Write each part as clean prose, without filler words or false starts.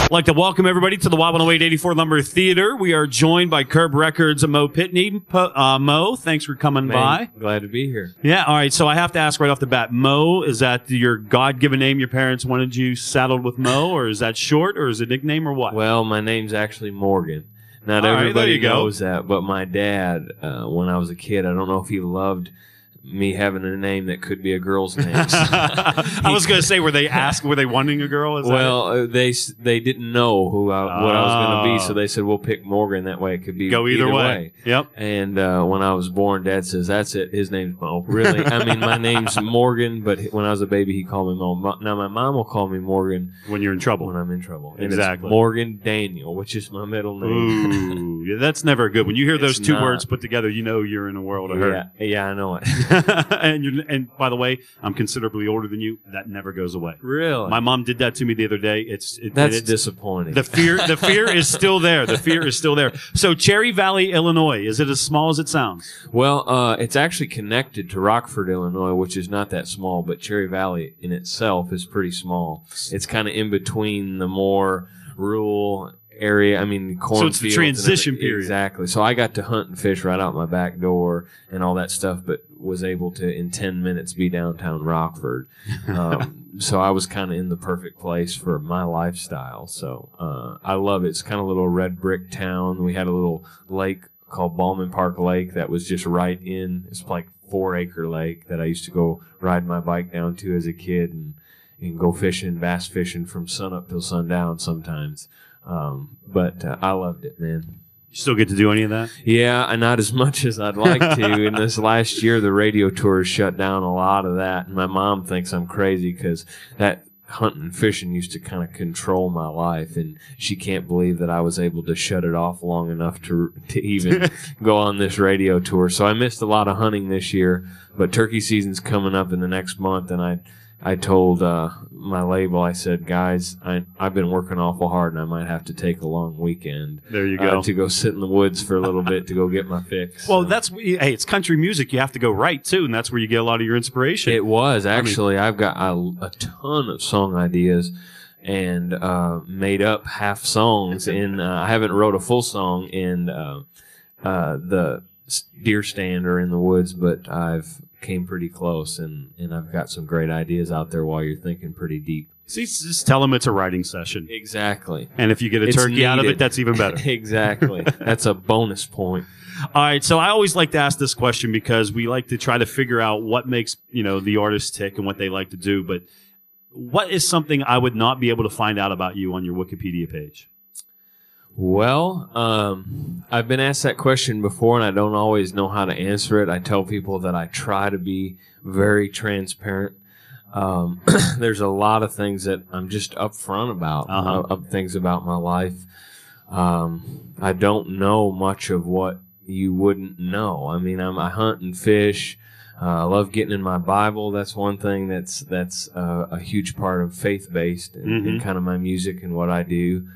I'd like to welcome everybody to the Y108 84 Lumber Theater. We are joined by Curb Records' Mo Pitney. Mo, thanks for coming by. Glad to be here. Yeah, all right. So I have to ask right off the bat, Mo, is that your God-given name? Your parents wanted you saddled with Mo, or is that short, or is it a nickname, or what? Well, my name's actually Morgan. Not all everybody right, knows that, but my dad, when I was a kid, I don't know if he loved me having a name that could be a girl's name. I was going to say, were they wanting a girl? They didn't know what I was going to be, so they said, we'll pick Morgan. That way it could be go either way. Yep. And when I was born, Dad says, that's it. His name's Mo. Really? I mean, my name's Morgan, but when I was a baby, he called me Mo. Now, my mom will call me Morgan. When you're in trouble. When I'm in trouble. And exactly. It's Morgan Daniel, which is my middle name. Ooh, yeah, that's never good. When you hear those two words put together, you know you're in a world of hurt. Yeah, I know it. And by the way, I'm considerably older than you. That never goes away. Really? My mom did that to me the other day. That's disappointing. The fear is still there. The fear is still there. So Cherry Valley, Illinois, is it as small as it sounds? Well, it's actually connected to Rockford, Illinois, which is not that small, but Cherry Valley in itself is pretty small. It's kind of in between the more rural area. I mean, cornfields. So it's the transition period. Exactly. So I got to hunt and fish right out my back door and all that stuff, but was able to, in 10 minutes, be downtown Rockford. So I was kind of in the perfect place for my lifestyle. So I love it. It's kind of a little red brick town. We had a little lake called Ballman Park Lake that was just right in. It's like 4-acre lake that I used to go ride my bike down to as a kid and go fishing, bass fishing from sunup till sundown sometimes. But I loved it, man. You still get to do any of that? Yeah, not as much as I'd like to. In this last year, the radio tours shut down a lot of that. And my mom thinks I'm crazy because that hunting and fishing used to kind of control my life. And she can't believe that I was able to shut it off long enough to even go on this radio tour. So I missed a lot of hunting this year. But turkey season's coming up in the next month, and I told my label, I said, guys, I've been working awful hard, and I might have to take a long weekend. There you go. To go sit in the woods for a little bit to go get my fix. Well, hey, it's country music. You have to go right, too, and that's where you get a lot of your inspiration. It was. Actually, I've got a ton of song ideas and made up half songs. I haven't wrote a full song in the deer stand or in the woods, but I've came pretty close, and I've got some great ideas out there while you're thinking pretty deep. See, just tell them it's a writing session. Exactly. And if you get a turkey out of it, that's even better. Exactly. That's a bonus point. All right, so I always like to ask this question because we like to try to figure out what makes, the artist tick and what they like to do, but what is something I would not be able to find out about you on your Wikipedia page? Well, I've been asked that question before, and I don't always know how to answer it. I tell people that I try to be very transparent. There's a lot of things that I'm just upfront about, things about my life. I don't know much of what you wouldn't know. I mean, I hunt and fish. I love getting in my Bible. That's one thing that's a huge part of faith-based in kind of my music and what I do.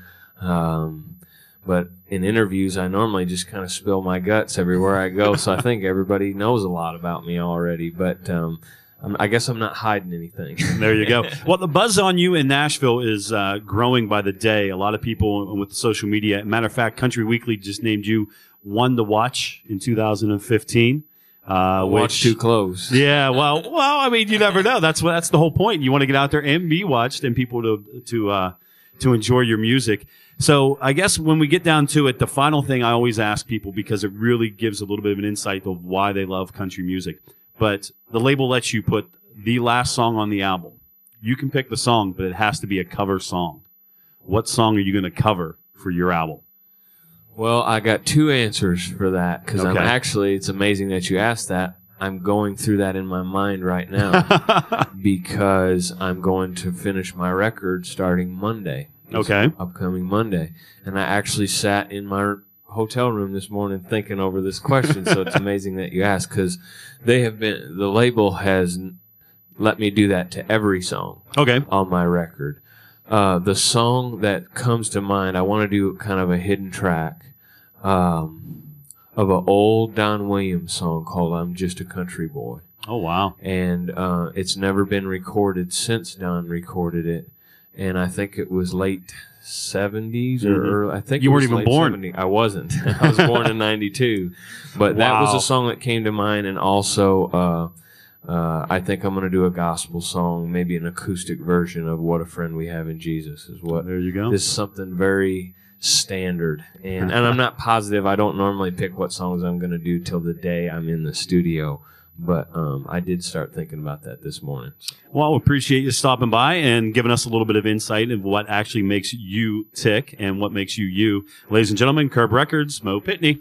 But in interviews, I normally just kind of spill my guts everywhere I go, so I think everybody knows a lot about me already. But I guess I'm not hiding anything. There you go. Well, the buzz on you in Nashville is growing by the day. A lot of people with social media. Matter of fact, Country Weekly just named you one to watch in 2015. Watch too close. Yeah, well, I mean, you never know. That's the whole point. You want to get out there and be watched, and people to enjoy your music. So I guess when we get down to it, the final thing I always ask people, because it really gives a little bit of an insight of why they love country music. But the label lets you put the last song on the album. You can pick the song, but it has to be a cover song. What song are you going to cover for your album? Well, I got two answers for that, because it's amazing that you asked that. I'm going through that in my mind right now because I'm going to finish my record starting Monday. Upcoming Monday. And I actually sat in my hotel room this morning thinking over this question, so it's amazing that you asked, because the label has let me do that to every song on my record. The song that comes to mind, I want to do kind of a hidden track of an old Don Williams song called I'm Just a Country Boy. Oh, wow. And it's never been recorded since Don recorded it. and I think it was late 70s or early, I think You it weren't was even late born. 70s. I wasn't. I was born in 92. But that was Wow. a song that came to mind, and also I think I'm going to do a gospel song, maybe an acoustic version of What a Friend We Have in Jesus is what. There you go. This is something very standard. And I'm not positive. I don't normally pick what songs I'm going to do till the day I'm in the studio. But I did start thinking about that this morning. Well, appreciate you stopping by and giving us a little bit of insight into what actually makes you tick and what makes you you. Ladies and gentlemen, Curb Records, Mo Pitney.